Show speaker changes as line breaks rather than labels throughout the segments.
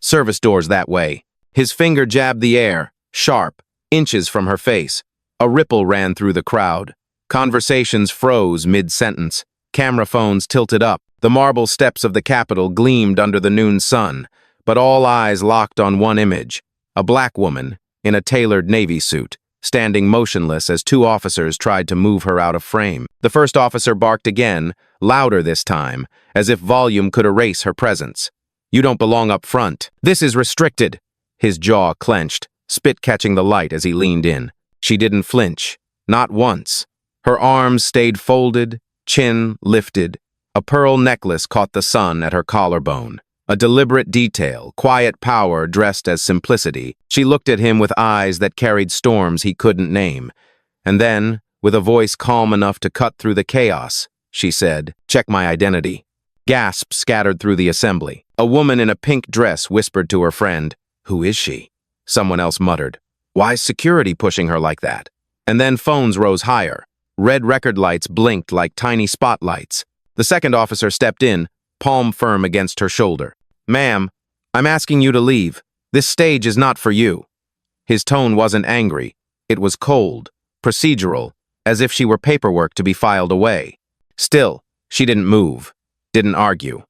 Service doors that way. His finger jabbed the air, sharp, inches from her face. A ripple ran through the crowd. Conversations froze mid-sentence. Camera phones tilted up. The marble steps of the Capitol gleamed under the noon sun, but all eyes locked on one image. A black woman, in a tailored Navy suit, standing motionless as two officers tried to move her out of frame. The first officer barked again, louder this time, as if volume could erase her presence. "You don't belong up front. This is restricted." His jaw clenched, spit catching the light as he leaned in. She didn't flinch, not once. Her arms stayed folded, chin lifted. A pearl necklace caught the sun at her collarbone. A deliberate detail, quiet power dressed as simplicity. She looked at him with eyes that carried storms he couldn't name. And then, with a voice calm enough to cut through the chaos, she said, "Check my identity." Gasps scattered through the assembly. A woman in a pink dress whispered to her friend, "Who is she?" Someone else muttered, "Why's security pushing her like that?" And then phones rose higher. Red record lights blinked like tiny spotlights. The second officer stepped in, palm firm against her shoulder. "Ma'am, I'm asking you to leave. This stage is not for you." His tone wasn't angry. It was cold, procedural, as if she were paperwork to be filed away. Still, she didn't move, didn't argue.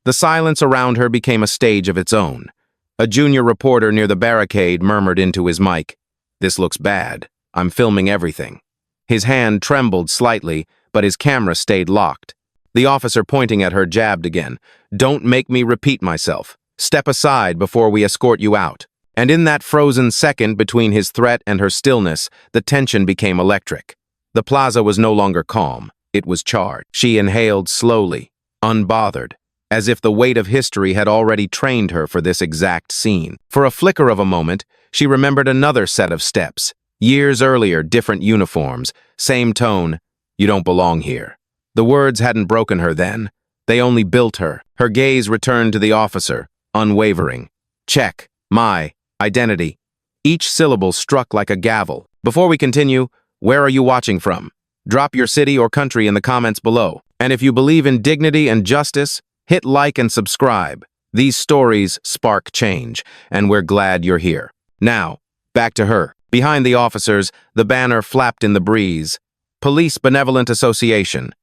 The silence around her became a stage of its own. A junior reporter near the barricade murmured into his mic, "This looks bad. I'm filming everything." His hand trembled slightly, but his camera stayed locked. The officer pointing at her jabbed again. "Don't make me repeat myself. Step aside before we escort you out." And in that frozen second between his threat and her stillness, the tension became electric. The plaza was no longer calm. It was charged. She inhaled slowly, unbothered, as if the weight of history had already trained her for this exact scene. For a flicker of a moment, she remembered another set of steps. Years earlier, different uniforms, same tone, "You don't belong here." The words hadn't broken her then. They only built her. Her gaze returned to the officer, unwavering. "Check. My identity." Each syllable struck like a gavel. "Before we continue, where are you watching from? Drop your city or country in the comments below. And if you believe in dignity and justice, hit like and subscribe. These stories spark change, and we're glad you're here." Now, back to her. Behind the officers, the banner flapped in the breeze. Police Benevolent Association.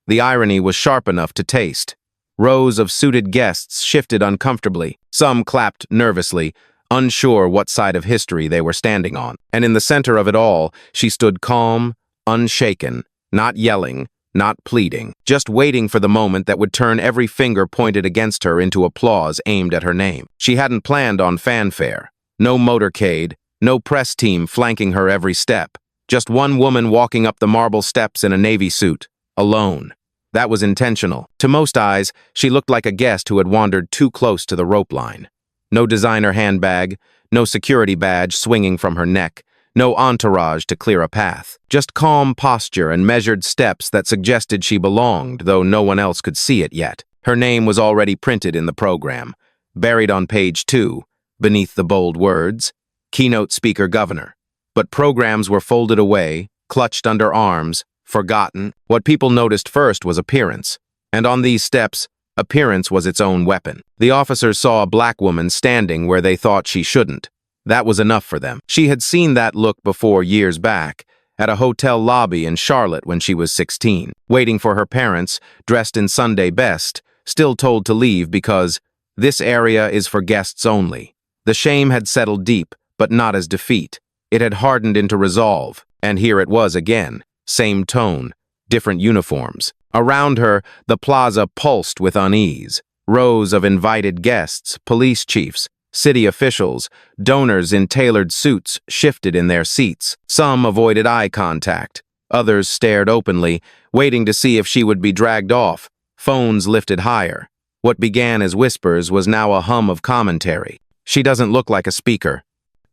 The irony was sharp enough to taste. Rows of suited guests shifted uncomfortably. Some clapped nervously, unsure what side of history they were standing on. And in the center of it all, she stood calm, unshaken, not yelling, not pleading, just waiting for the moment that would turn every finger pointed against her into applause aimed at her name. She hadn't planned on fanfare. No motorcade, no press team flanking her every step. Just one woman walking up the marble steps in a Navy suit, alone. That was intentional. To most eyes, she looked like a guest who had wandered too close to the rope line. No designer handbag, no security badge swinging from her neck, no entourage to clear a path. Just calm posture and measured steps that suggested she belonged, though no one else could see it yet. Her name was already printed in the program, buried on page 2, beneath the bold words, "Keynote Speaker Governor." But programs were folded away, clutched under arms, forgotten. What people noticed first was appearance. And on these steps, appearance was its own weapon. The officers saw a black woman standing where they thought she shouldn't. That was enough for them. She had seen that look before years back, at a hotel lobby in Charlotte when she was 16, waiting for her parents, dressed in Sunday best, still told to leave because this area is for guests only. The shame had settled deep, but not as defeat. It had hardened into resolve, and here it was again. Same tone, different uniforms. Around her, the plaza pulsed with unease. Rows of invited guests, police chiefs, city officials, donors in tailored suits shifted in their seats. Some avoided eye contact. Others stared openly, waiting to see if she would be dragged off. Phones lifted higher. What began as whispers was now a hum of commentary. "She doesn't look like a speaker.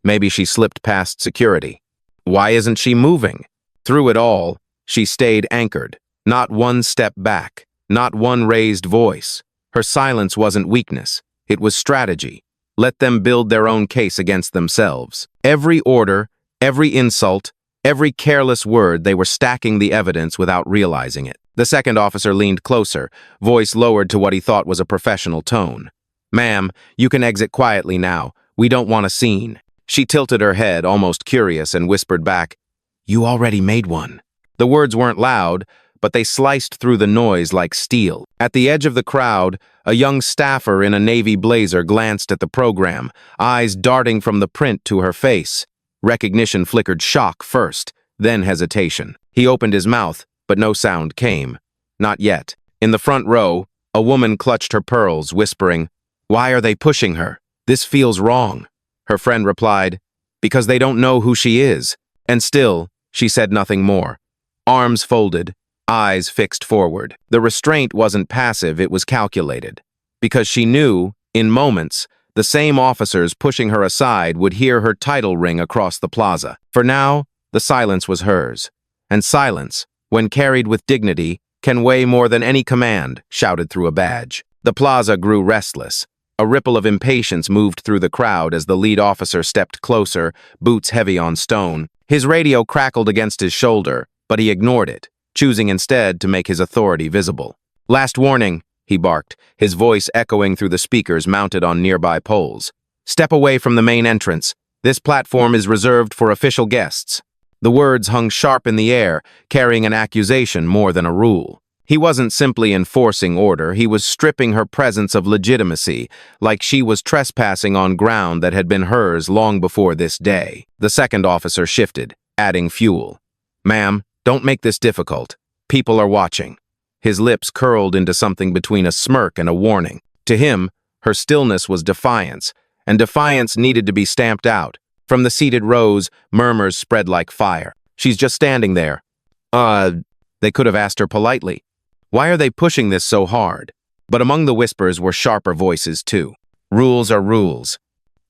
Maybe she slipped past security. Why isn't she moving?" Through it all, she stayed anchored. Not one step back, not one raised voice. Her silence wasn't weakness. It was strategy. Let them build their own case against themselves. Every order, every insult, every careless word, they were stacking the evidence without realizing it. The second officer leaned closer, voice lowered to what he thought was a professional tone. Ma'am, you can exit quietly now. We don't want a scene. She tilted her head, almost curious, and whispered back, "You already made one." The words weren't loud, but they sliced through the noise like steel. At the edge of the crowd, a young staffer in a navy blazer glanced at the program, eyes darting from the print to her face. Recognition flickered shock first, then hesitation. He opened his mouth, but no sound came. Not yet. In the front row, a woman clutched her pearls, whispering, "Why are they pushing her? This feels wrong." Her friend replied, "Because they don't know who she is." And still, she said nothing more. Arms folded, eyes fixed forward. The restraint wasn't passive, it was calculated. Because she knew, in moments, the same officers pushing her aside would hear her title ring across the plaza. For now, the silence was hers. And silence, when carried with dignity, can weigh more than any command shouted through a badge. The plaza grew restless. A ripple of impatience moved through the crowd as the lead officer stepped closer, boots heavy on stone. His radio crackled against his shoulder, but he ignored it, choosing instead to make his authority visible. "Last warning," he barked, his voice echoing through the speakers mounted on nearby poles. "Step away from the main entrance. This platform is reserved for official guests." The words hung sharp in the air, carrying an accusation more than a rule. He wasn't simply enforcing order, he was stripping her presence of legitimacy, like she was trespassing on ground that had been hers long before this day. The second officer shifted, adding fuel. "Ma'am, don't make this difficult. People are watching." His lips curled into something between a smirk and a warning. To him, her stillness was defiance, and defiance needed to be stamped out. From the seated rows, murmurs spread like fire. "She's just standing there." They could have asked her politely. "Why are they pushing this so hard?" But among the whispers were sharper voices too. "Rules are rules.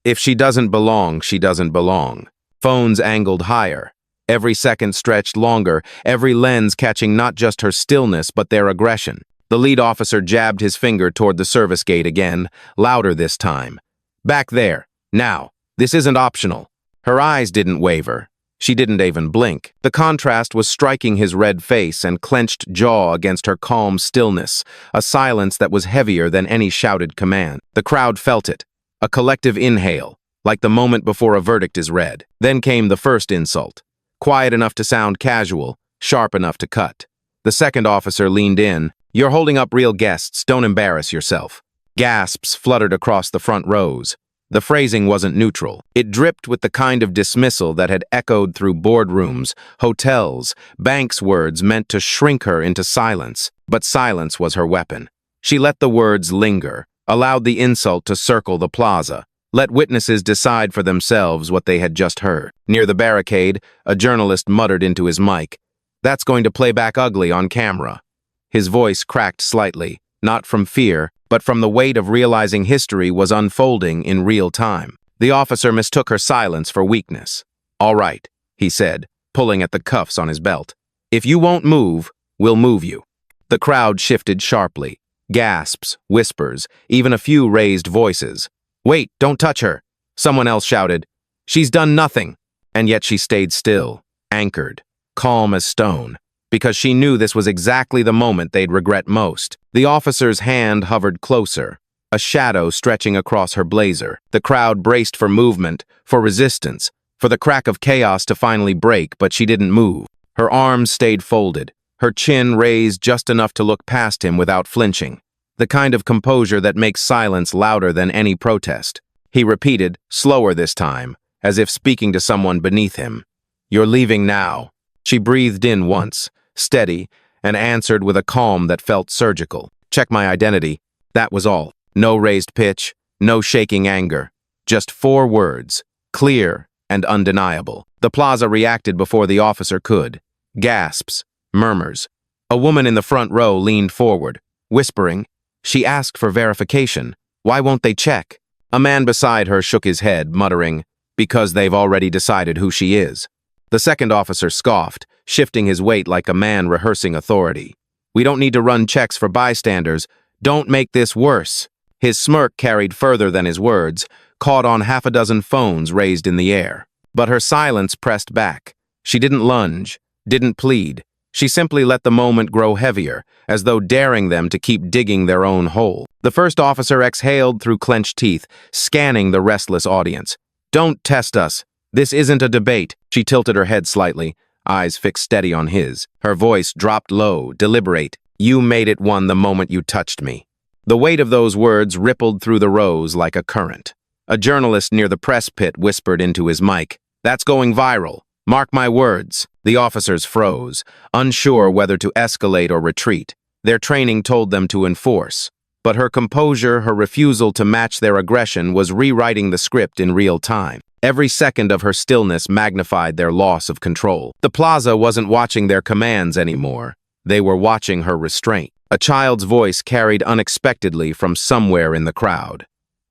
If she doesn't belong, she doesn't belong." Phones angled higher. Every second stretched longer, every lens catching not just her stillness but their aggression. The lead officer jabbed his finger toward the service gate again, louder this time. "Back there. Now. This isn't optional." Her eyes didn't waver. She didn't even blink. The contrast was striking his red face and clenched jaw against her calm stillness, a silence that was heavier than any shouted command. The crowd felt it, a collective inhale, like the moment before a verdict is read. Then came the first insult, quiet enough to sound casual, sharp enough to cut. The second officer leaned in. "You're holding up real guests, don't embarrass yourself." Gasps fluttered across the front rows. The phrasing wasn't neutral. It dripped with the kind of dismissal that had echoed through boardrooms, hotels, banks' words meant to shrink her into silence. But silence was her weapon. She let the words linger, allowed the insult to circle the plaza, let witnesses decide for themselves what they had just heard. Near the barricade, a journalist muttered into his mic, "That's going to play back ugly on camera." His voice cracked slightly, not from fear, but from the weight of realizing history was unfolding in real time. The officer mistook her silence for weakness. "All right," he said, pulling at the cuffs on his belt. "If you won't move, we'll move you." The crowd shifted sharply. Gasps, whispers, even a few raised voices. "Wait, don't touch her," someone else shouted. "She's done nothing." And yet she stayed still, anchored, calm as stone, because she knew this was exactly the moment they'd regret most. The officer's hand hovered closer, a shadow stretching across her blazer. The crowd braced for movement, for resistance, for the crack of chaos to finally break, but she didn't move. Her arms stayed folded, her chin raised just enough to look past him without flinching. The kind of composure that makes silence louder than any protest. He repeated, slower this time, as if speaking to someone beneath him. "You're leaving now." She breathed in once, steady, and answered with a calm that felt surgical. "Check my identity." That was all. No raised pitch, no shaking anger. Just 4 words, clear and undeniable. The plaza reacted before the officer could. Gasps, murmurs. A woman in the front row leaned forward, whispering, "She asked for verification. Why won't they check?" A man beside her shook his head, muttering, "Because they've already decided who she is." The second officer scoffed, shifting his weight like a man rehearsing authority. "We don't need to run checks for bystanders. Don't make this worse." His smirk carried further than his words, caught on 6 phones raised in the air. But her silence pressed back. She didn't lunge, didn't plead. She simply let the moment grow heavier, as though daring them to keep digging their own hole. The first officer exhaled through clenched teeth, scanning the restless audience. "Don't test us. This isn't a debate." She tilted her head slightly, eyes fixed steady on his. Her voice dropped low, deliberate. "You made it one the moment you touched me." The weight of those words rippled through the rows like a current. A journalist near the press pit whispered into his mic, "That's going viral. Mark my words." The officers froze, unsure whether to escalate or retreat. Their training told them to enforce. But her composure, her refusal to match their aggression, was rewriting the script in real time. Every second of her stillness magnified their loss of control. The plaza wasn't watching their commands anymore. They were watching her restraint. A child's voice carried unexpectedly from somewhere in the crowd.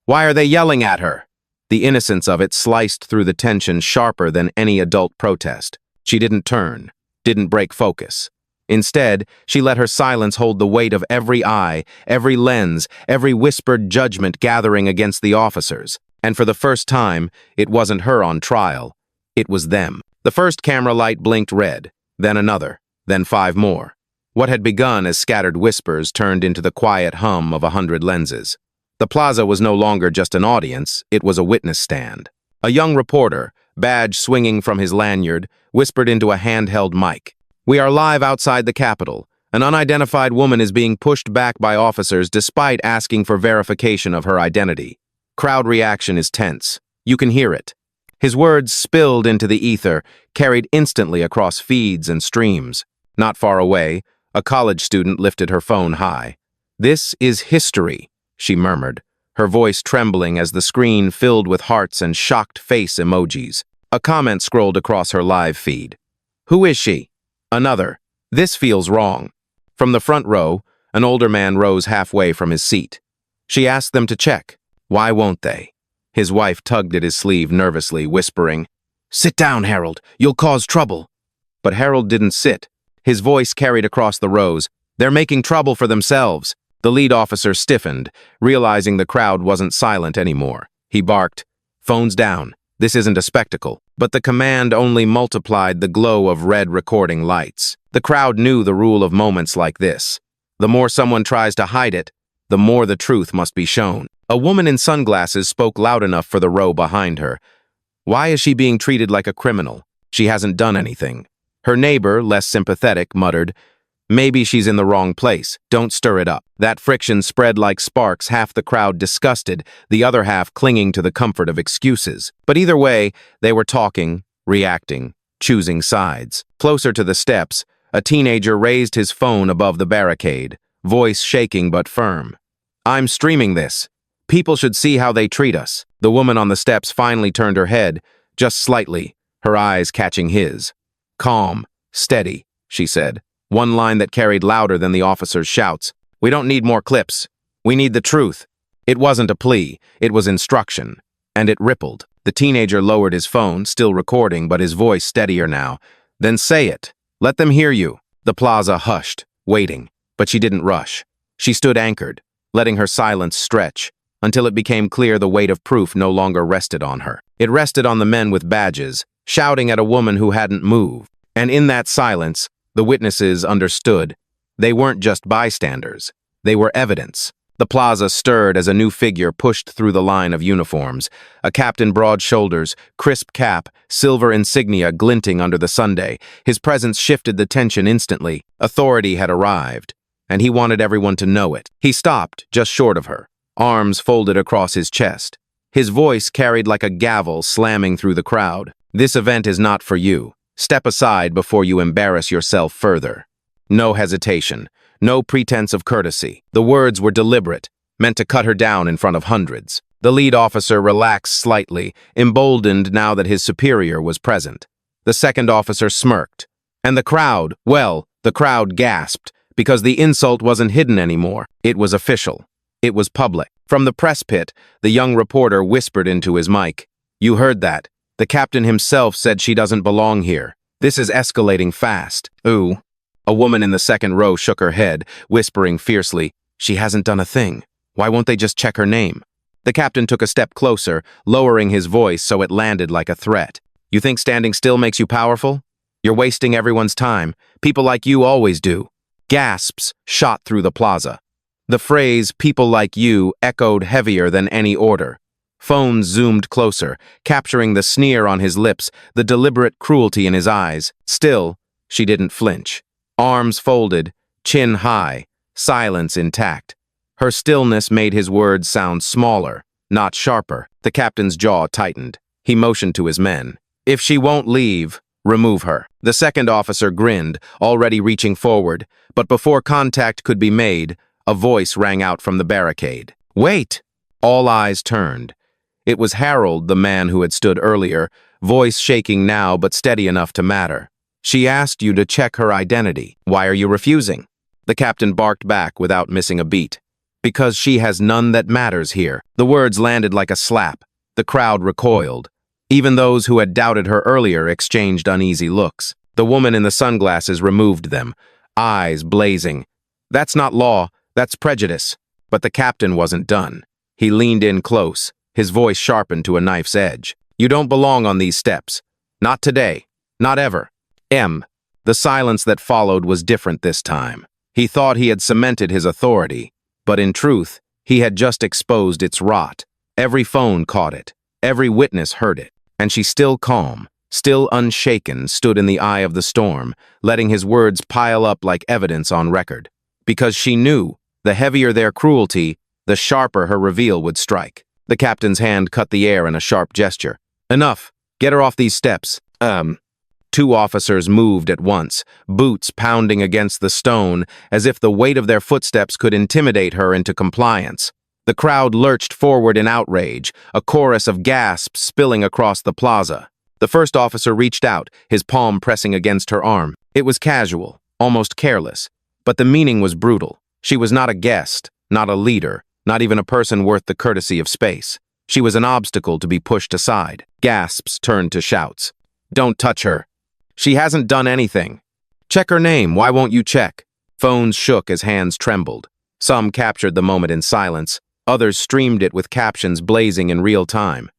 "Why are they yelling at her?" The innocence of it sliced through the tension sharper than any adult protest. She didn't turn, didn't break focus. Instead, she let her silence hold the weight of every eye, every lens, every whispered judgment gathering against the officers. And for the first time, it wasn't her on trial. It was them. The first camera light blinked red, then another, then 5 more. What had begun as scattered whispers turned into the quiet hum of 100 lenses. The plaza was no longer just an audience, it was a witness stand. A young reporter, badge swinging from his lanyard, whispered into a handheld mic. "We are live outside the Capitol. An unidentified woman is being pushed back by officers despite asking for verification of her identity. Crowd reaction is tense. You can hear it." His words spilled into the ether, carried instantly across feeds and streams. Not far away, a college student lifted her phone high. "This is history," she murmured, her voice trembling as the screen filled with hearts and shocked face emojis. A comment scrolled across her live feed. "Who is she?" Another. "This feels wrong." From the front row, an older man rose halfway from his seat. She asked them to check. "Why won't they?" His wife tugged at his sleeve nervously, whispering, "Sit down, Harold. You'll cause trouble." But Harold didn't sit. His voice carried across the rows. "They're making trouble for themselves." The lead officer stiffened, realizing the crowd wasn't silent anymore. He barked, "Phones down. This isn't a spectacle." But the command only multiplied the glow of red recording lights. The crowd knew the rule of moments like this. The more someone tries to hide it, the more the truth must be shown. A woman in sunglasses spoke loud enough for the row behind her. "Why is she being treated like a criminal? She hasn't done anything." Her neighbor, less sympathetic, muttered, "Maybe she's in the wrong place. Don't stir it up." That friction spread like sparks, half the crowd disgusted, the other half clinging to the comfort of excuses. But either way, they were talking, reacting, choosing sides. Closer to the steps, a teenager raised his phone above the barricade, voice shaking but firm. "I'm streaming this. People should see how they treat us." The woman on the steps finally turned her head, just slightly, her eyes catching his. "Calm, steady," she said. One line that carried louder than the officer's shouts. "We don't need more clips. We need the truth." It wasn't a plea, it was instruction. And it rippled. The teenager lowered his phone, still recording, but his voice steadier now. "Then say it. Let them hear you." The plaza hushed, waiting, but she didn't rush. She stood anchored, letting her silence stretch, until it became clear the weight of proof no longer rested on her. It rested on the men with badges, shouting at a woman who hadn't moved. And in that silence, the witnesses understood. They weren't just bystanders. They were evidence. The plaza stirred as a new figure pushed through the line of uniforms. A captain, broad shoulders, crisp cap, silver insignia glinting under the Sunday. His presence shifted the tension instantly. Authority had arrived, and he wanted everyone to know it. He stopped, just short of her, arms folded across his chest. His voice carried like a gavel slamming through the crowd. "This event is not for you. Step aside before you embarrass yourself further." No hesitation, no pretense of courtesy. The words were deliberate, meant to cut her down in front of hundreds. The lead officer relaxed slightly, emboldened now that his superior was present. The second officer smirked. And the crowd, well, the crowd gasped, because the insult wasn't hidden anymore. It was official. It was public. From the press pit, the young reporter whispered into his mic, "You heard that. The captain himself said she doesn't belong here. This is escalating fast." "Ooh." A woman in the second row shook her head, whispering fiercely, "She hasn't done a thing. Why won't they just check her name?" The captain took a step closer, lowering his voice so it landed like a threat. "You think standing still makes you powerful? You're wasting everyone's time. People like you always do. Gasps shot through the plaza. The phrase, people like you, echoed heavier than any order. Phones zoomed closer, capturing the sneer on his lips, the deliberate cruelty in his eyes. Still, she didn't flinch. Arms folded, chin high, silence intact. Her stillness made his words sound smaller, not sharper. The captain's jaw tightened. He motioned to his men. If she won't leave, remove her. The second officer grinned, already reaching forward, but before contact could be made, a voice rang out from the barricade. Wait! All eyes turned. It was Harold, the man who had stood earlier, voice shaking now but steady enough to matter. She asked you to check her identity. Why are you refusing? The captain barked back without missing a beat. Because she has none that matters here. The words landed like a slap. The crowd recoiled. Even those who had doubted her earlier exchanged uneasy looks. The woman in the sunglasses removed them, eyes blazing. That's not law, that's prejudice. But the captain wasn't done. He leaned in close, his voice sharpened to a knife's edge. You don't belong on these steps. Not today. Not ever. The silence that followed was different this time. He thought he had cemented his authority, but in truth, he had just exposed its rot. Every phone caught it. Every witness heard it. And she, still calm, still unshaken, stood in the eye of the storm, letting his words pile up like evidence on record. Because she knew, the heavier their cruelty, the sharper her reveal would strike. The captain's hand cut the air in a sharp gesture. Enough. Get her off these steps. Two officers moved at once, boots pounding against the stone, as if the weight of their footsteps could intimidate her into compliance. The crowd lurched forward in outrage, a chorus of gasps spilling across the plaza. The first officer reached out, his palm pressing against her arm. It was casual, almost careless, but the meaning was brutal. She was not a guest, not a leader, not even a person worth the courtesy of space. She was an obstacle to be pushed aside. Gasps turned to shouts. Don't touch her. She hasn't done anything. Check her name, why won't you check? Phones shook as hands trembled. Some captured the moment in silence. Others streamed it with captions blazing in real time.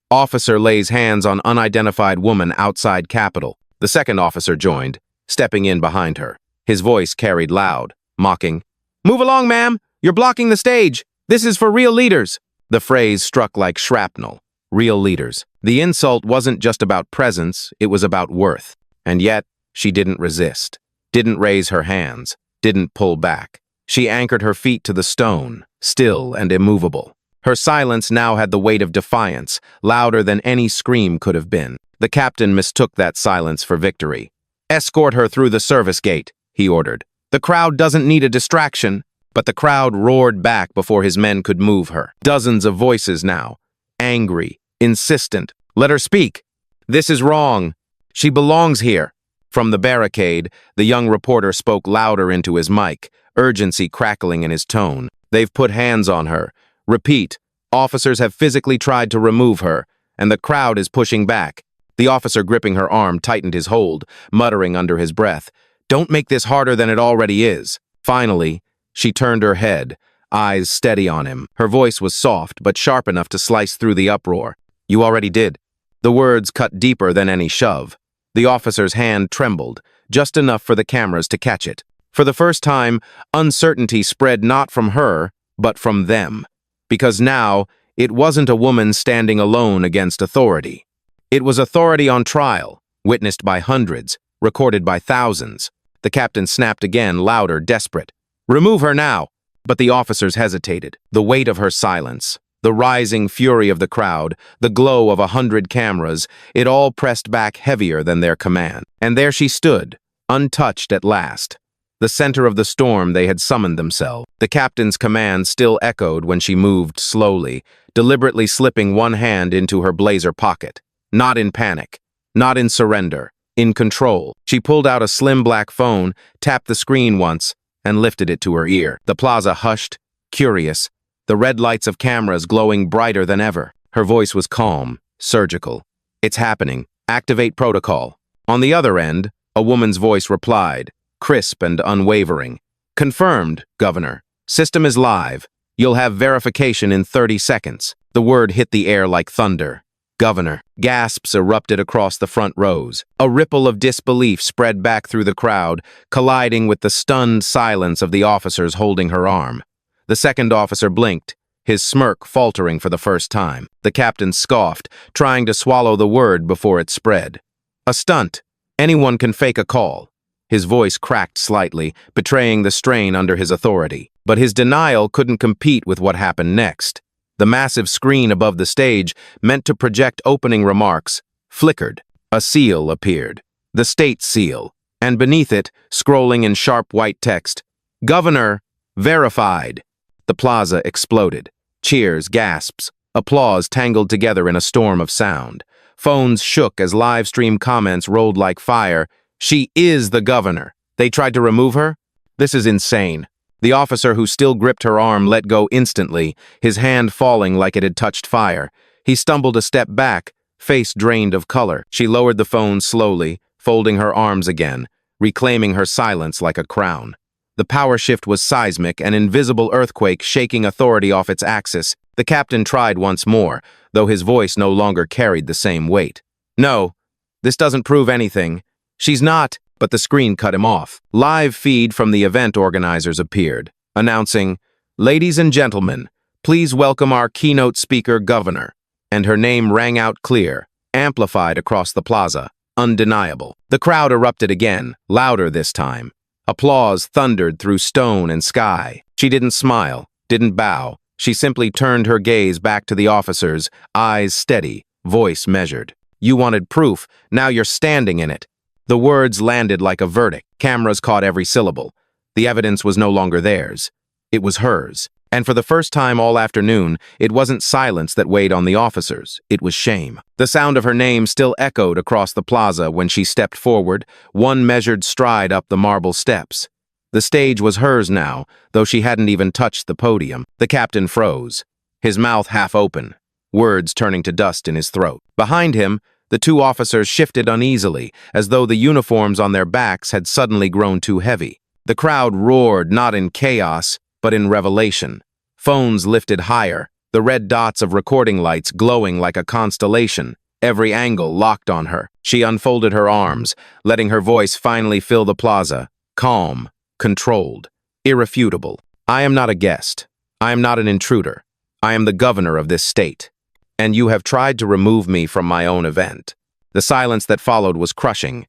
Officer lays hands on unidentified woman outside Capitol. The second officer joined, stepping in behind her. His voice carried loud, mocking. Move along, ma'am. You're blocking the stage. This is for real leaders. The phrase struck like shrapnel. Real leaders. The insult wasn't just about presence, it was about worth. And yet, she didn't resist, didn't raise her hands, didn't pull back. She anchored her feet to the stone, still and immovable. Her silence now had the weight of defiance, louder than any scream could have been. The captain mistook that silence for victory. Escort her through the service gate, he ordered. The crowd doesn't need a distraction. But the crowd roared back before his men could move her. Dozens of voices now, angry, insistent. Let her speak. This is wrong. She belongs here. From the barricade, the young reporter spoke louder into his mic, urgency crackling in his tone. They've put hands on her. Repeat, officers have physically tried to remove her, and the crowd is pushing back. The officer gripping her arm tightened his hold, muttering under his breath, Don't make this harder than it already is. Finally, she turned her head, eyes steady on him. Her voice was soft, but sharp enough to slice through the uproar. You already did. The words cut deeper than any shove. The officer's hand trembled, just enough for the cameras to catch it. For the first time, uncertainty spread not from her, but from them. Because now, it wasn't a woman standing alone against authority. It was authority on trial, witnessed by hundreds, recorded by thousands. The captain snapped again, louder, desperate. Remove her now! But the officers hesitated. The weight of her silence, the rising fury of the crowd, the glow of 100 cameras, it all pressed back heavier than their command. And there she stood, untouched at last. The center of the storm they had summoned themselves. The captain's command still echoed when she moved slowly, deliberately slipping one hand into her blazer pocket. Not in panic, not in surrender, in control. She pulled out a slim black phone, tapped the screen once, and lifted it to her ear. The plaza hushed, curious, the red lights of cameras glowing brighter than ever. Her voice was calm, surgical. It's happening. Activate protocol. On the other end, a woman's voice replied, crisp and unwavering. Confirmed, Governor. System is live. You'll have verification in 30 seconds. The word hit the air like thunder. Governor. Gasps erupted across the front rows. A ripple of disbelief spread back through the crowd, colliding with the stunned silence of the officers holding her arm. The second officer blinked, his smirk faltering for the first time. The captain scoffed, trying to swallow the word before it spread. A stunt. Anyone can fake a call. His voice cracked slightly, betraying the strain under his authority. But his denial couldn't compete with what happened next. The massive screen above the stage, meant to project opening remarks, flickered. A seal appeared. The state seal. And beneath it, scrolling in sharp white text, "Governor, verified." The plaza exploded. Cheers, gasps, applause tangled together in a storm of sound. Phones shook as live stream comments rolled like fire. "She is the governor. They tried to remove her? This is insane." The officer who still gripped her arm let go instantly, his hand falling like it had touched fire. He stumbled a step back, face drained of color. She lowered the phone slowly, folding her arms again, reclaiming her silence like a crown. The power shift was seismic, an invisible earthquake shaking authority off its axis. The captain tried once more, though his voice no longer carried the same weight. "No, this doesn't prove anything. She's not..." But the screen cut him off. Live feed from the event organizers appeared, announcing, "Ladies and gentlemen, please welcome our keynote speaker, Governor." And her name rang out clear, amplified across the plaza, undeniable. The crowd erupted again, louder this time. Applause thundered through stone and sky. She didn't smile, didn't bow. She simply turned her gaze back to the officers, eyes steady, voice measured. "You wanted proof, now you're standing in it." The words landed like a verdict. Cameras caught every syllable. The evidence was no longer theirs. It was hers. And for the first time all afternoon, it wasn't silence that weighed on the officers. It was shame. The sound of her name still echoed across the plaza when she stepped forward, one measured stride up the marble steps. The stage was hers now, though she hadn't even touched the podium. The captain froze, his mouth half open, words turning to dust in his throat. Behind him, the two officers shifted uneasily, as though the uniforms on their backs had suddenly grown too heavy. The crowd roared, not in chaos, but in revelation. Phones lifted higher, the red dots of recording lights glowing like a constellation, every angle locked on her. She unfolded her arms, letting her voice finally fill the plaza, calm, controlled, irrefutable. "I am not a guest. I am not an intruder. I am the governor of this state. And you have tried to remove me from my own event." The silence that followed was crushing.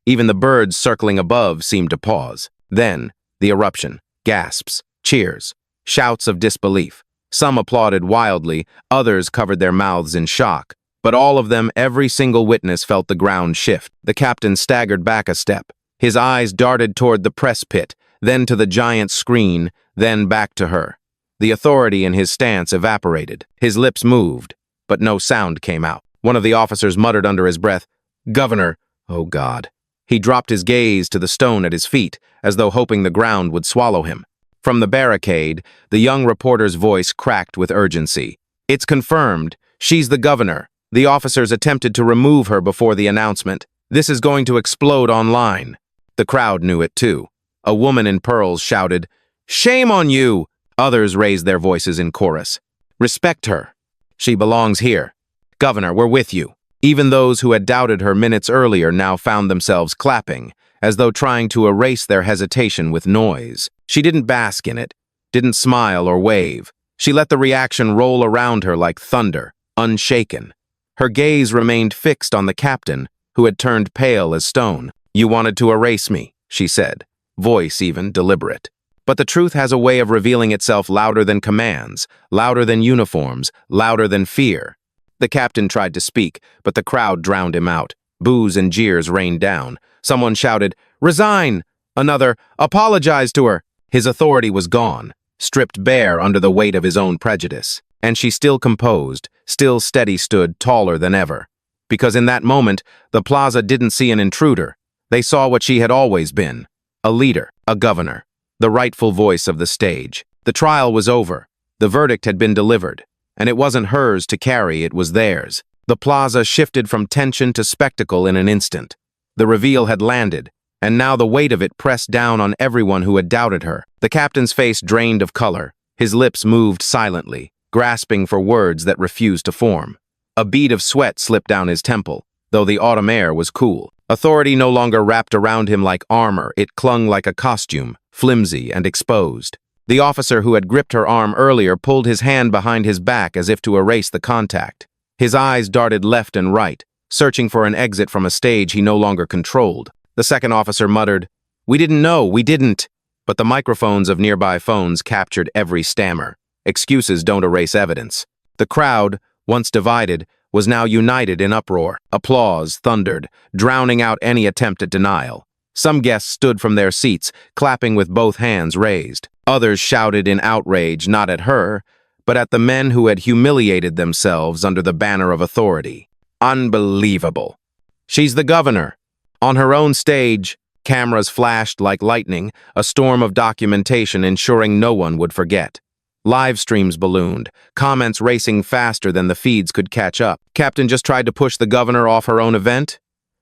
Even the birds circling above seemed to pause. Then, the eruption, gasps, cheers, shouts of disbelief. Some applauded wildly, others covered their mouths in shock. But all of them, every single witness felt the ground shift. The captain staggered back a step. His eyes darted toward the press pit, then to the giant screen, then back to her. The authority in his stance evaporated. His lips moved, but no sound came out. One of the officers muttered under his breath, "Governor, oh God." He dropped his gaze to the stone at his feet, as though hoping the ground would swallow him. From the barricade, the young reporter's voice cracked with urgency. "It's confirmed. She's the governor. The officers attempted to remove her before the announcement. This is going to explode online." The crowd knew it too. A woman in pearls shouted, "Shame on you!" Others raised their voices in chorus. "Respect her. She belongs here. Governor, we're with you." Even those who had doubted her minutes earlier now found themselves clapping, as though trying to erase their hesitation with noise. She didn't bask in it, didn't smile or wave. She let the reaction roll around her like thunder, unshaken. Her gaze remained fixed on the captain, who had turned pale as stone. "You wanted to erase me," she said, voice even deliberate. But the truth has a way of revealing itself louder than commands, louder than uniforms, louder than fear. The captain tried to speak, but the crowd drowned him out. Boos and jeers rained down. Someone shouted, "Resign!" Another, "Apologize to her!" His authority was gone, stripped bare under the weight of his own prejudice. And she still composed, still steady stood, taller than ever. Because in that moment, the plaza didn't see an intruder. They saw what she had always been. A leader, a governor, the rightful voice of the stage. The trial was over. The verdict had been delivered. And it wasn't hers to carry, it was theirs. The plaza shifted from tension to spectacle in an instant. The reveal had landed, and now the weight of it pressed down on everyone who had doubted her. The captain's face drained of color. His lips moved silently, grasping for words that refused to form. A bead of sweat slipped down his temple, though the autumn air was cool. Authority no longer wrapped around him like armor, it clung like a costume, flimsy and exposed. The officer who had gripped her arm earlier pulled his hand behind his back as if to erase the contact. His eyes darted left and right, searching for an exit from a stage he no longer controlled. The second officer muttered, "We didn't know, we didn't." But the microphones of nearby phones captured every stammer. Excuses don't erase evidence. The crowd, once divided, was now united in uproar. Applause thundered, drowning out any attempt at denial. Some guests stood from their seats, clapping with both hands raised. Others shouted in outrage not at her, but at the men who had humiliated themselves under the banner of authority. Unbelievable. She's the governor. On her own stage, cameras flashed like lightning, a storm of documentation ensuring no one would forget. Live streams ballooned, comments racing faster than the feeds could catch up. Captain just tried to push the governor off her own event?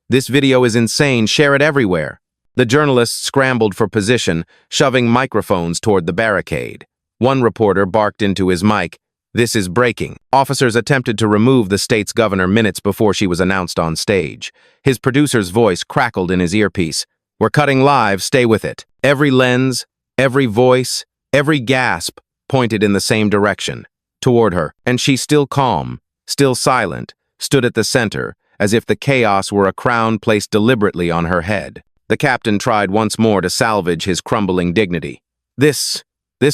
This video is insane, share it everywhere. The journalists scrambled for position, shoving microphones toward the barricade. One reporter barked into his mic, "This is breaking." Officers attempted to remove the state's governor minutes before she was announced on stage. His producer's voice crackled in his earpiece. "We're cutting live, stay with it." Every lens, every voice, every gasp pointed in the same direction, toward her, and she, still calm, still silent, stood at the center, as if the chaos were a crown placed deliberately on her head. The captain tried once more to salvage his crumbling dignity. This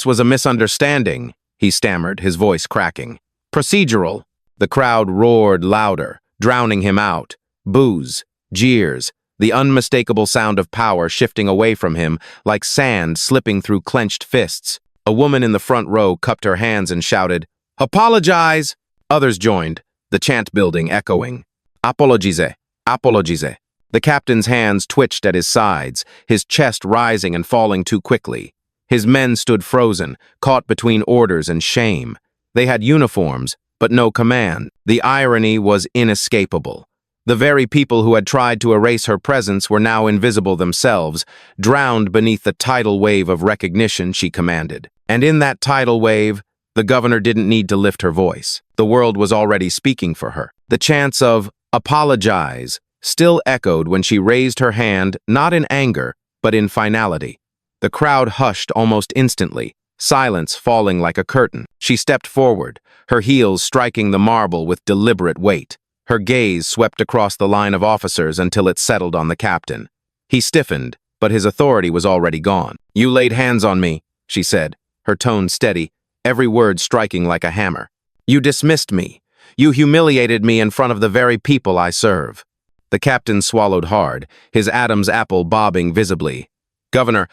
was a misunderstanding," he stammered, his voice cracking. "Procedural." The crowd roared louder, drowning him out. Boos, jeers, the unmistakable sound of power shifting away from him like sand slipping through clenched fists. A woman in the front row cupped her hands and shouted, "Apologize!" Others joined, the chant building echoing. "Apologize! Apologize!" The captain's hands twitched at his sides, his chest rising and falling too quickly. His men stood frozen, caught between orders and shame. They had uniforms, but no command. The irony was inescapable. The very people who had tried to erase her presence were now invisible themselves, drowned beneath the tidal wave of recognition she commanded. And in that tidal wave, the governor didn't need to lift her voice. The world was already speaking for her. The chants of "apologize" still echoed when she raised her hand, not in anger, but in finality. The crowd hushed almost instantly, silence falling like a curtain. She stepped forward, her heels striking the marble with deliberate weight. Her gaze swept across the line of officers until it settled on the captain. He stiffened, but his authority was already gone. "You laid hands on me," she said, her tone steady, every word striking like a hammer. "You dismissed me. You humiliated me in front of the very people I serve." The captain swallowed hard, his Adam's apple bobbing visibly. "Governor,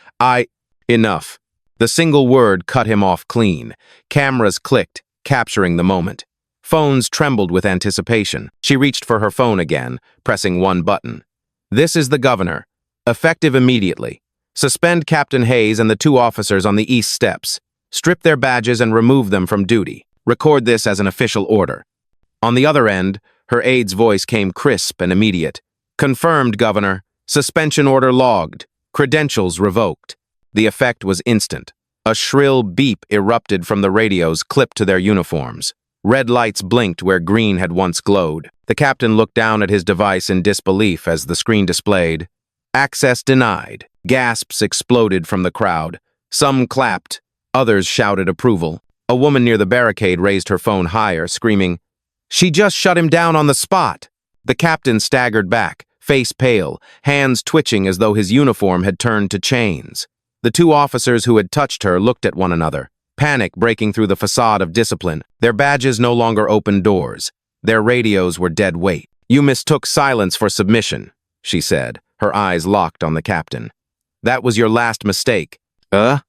Enough." The single word cut him off clean. Cameras clicked, capturing the moment. Phones trembled with anticipation. She reached for her phone again, pressing one button. "This is the governor. Effective immediately. Suspend Captain Hayes and the 2 officers on the east steps. Strip their badges and remove them from duty. Record this as an official order." On the other end, her aide's voice came crisp and immediate. "Confirmed, Governor. Suspension order logged. Credentials revoked." The effect was instant. A shrill beep erupted from the radios clipped to their uniforms. Red lights blinked where green had once glowed. The captain looked down at his device in disbelief as the screen displayed, "Access denied." Gasps exploded from the crowd. Some clapped, others shouted approval. A woman near the barricade raised her phone higher, screaming, "She just shut him down on the spot!" The captain staggered back, face pale, hands twitching as though his uniform had turned to chains. The 2 officers who had touched her looked at one another, panic breaking through the facade of discipline. Their badges no longer opened doors. Their radios were dead weight. "You mistook silence for submission," she said, her eyes locked on the captain. "That was your last mistake." The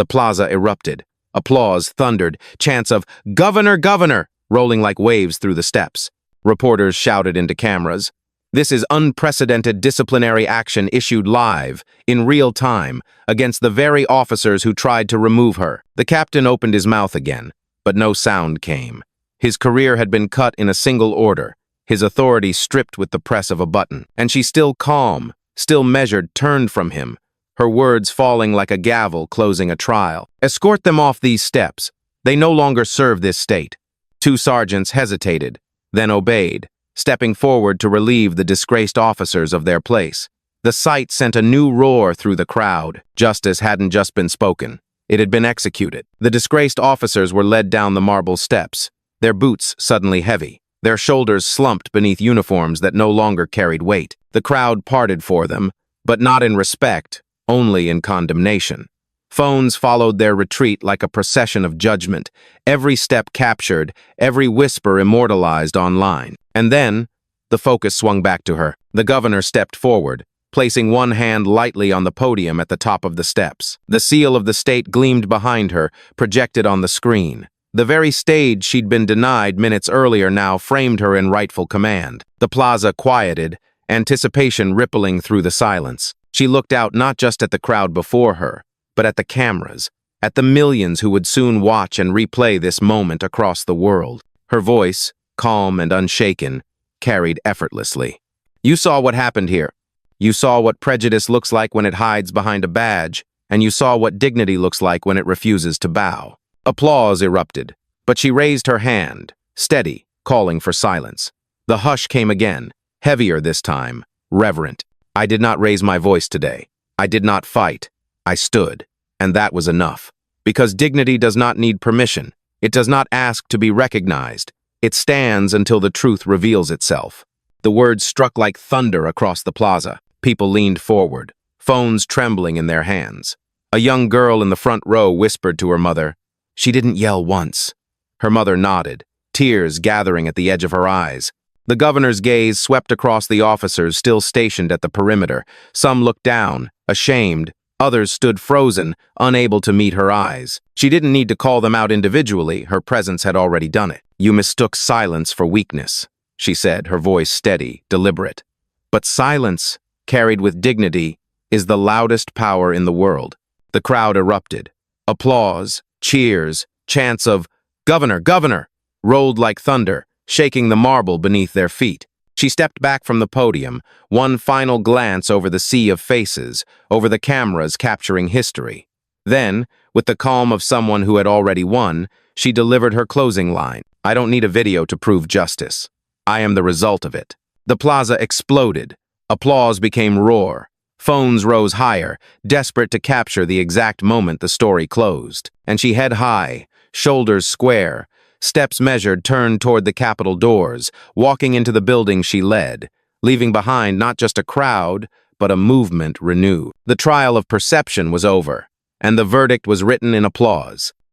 plaza erupted. Applause thundered, chants of "Governor, Governor!" rolling like waves through the steps. Reporters shouted into cameras, "This is unprecedented disciplinary action issued live, in real time, against the very officers who tried to remove her." The captain opened his mouth again, but no sound came. His career had been cut in a single order, his authority stripped with the press of a button. And she, still calm, still measured, turned from him, her words falling like a gavel closing a trial. "Escort them off these steps. They no longer serve this state." 2 sergeants hesitated, then obeyed, stepping forward to relieve the disgraced officers of their place. The sight sent a new roar through the crowd. Justice hadn't just been spoken. It had been executed. The disgraced officers were led down the marble steps, their boots suddenly heavy, their shoulders slumped beneath uniforms that no longer carried weight. The crowd parted for them, but not in respect, only in condemnation. Phones followed their retreat like a procession of judgment, every step captured, every whisper immortalized online. And then, the focus swung back to her. The governor stepped forward, placing one hand lightly on the podium at the top of the steps. The seal of the state gleamed behind her, projected on the screen. The very stage she'd been denied minutes earlier now framed her in rightful command. The plaza quieted, anticipation rippling through the silence. She looked out not just at the crowd before her, but at the cameras, at the millions who would soon watch and replay this moment across the world. Her voice, calm and unshaken, carried effortlessly. You saw what happened here. You saw what prejudice looks like when it hides behind a badge, and you saw what dignity looks like when it refuses to bow. Applause erupted, but she raised her hand, steady, calling for silence. The hush came again, heavier this time, reverent. I did not raise my voice today. I did not fight. I stood, and that was enough. Because dignity does not need permission. It does not ask to be recognized. It stands until the truth reveals itself. The words struck like thunder across the plaza. People leaned forward, phones trembling in their hands. A young girl in the front row whispered to her mother. She didn't yell once. Her mother nodded, tears gathering at the edge of her eyes. The governor's gaze swept across the officers still stationed at the perimeter. Some looked down, ashamed. Others stood frozen, unable to meet her eyes. She didn't need to call them out individually. Her presence had already done it. You mistook silence for weakness, she said, her voice steady, deliberate. But silence, carried with dignity, is the loudest power in the world. The crowd erupted. Applause, cheers, chants of, "Governor, Governor!" rolled like thunder, shaking the marble beneath their feet. She stepped back from the podium, one final glance over the sea of faces, over the cameras capturing history. Then, with the calm of someone who had already won, she delivered her closing line. I don't need a video to prove justice. I am the result of it. The plaza exploded. Applause became roar. Phones rose higher, desperate to capture the exact moment the story closed. And she head high, shoulders square, steps measured, turned toward the Capitol doors, walking into the building she led, leaving behind not just a crowd, but a movement renewed. The trial of perception was over, and the verdict was written in applause.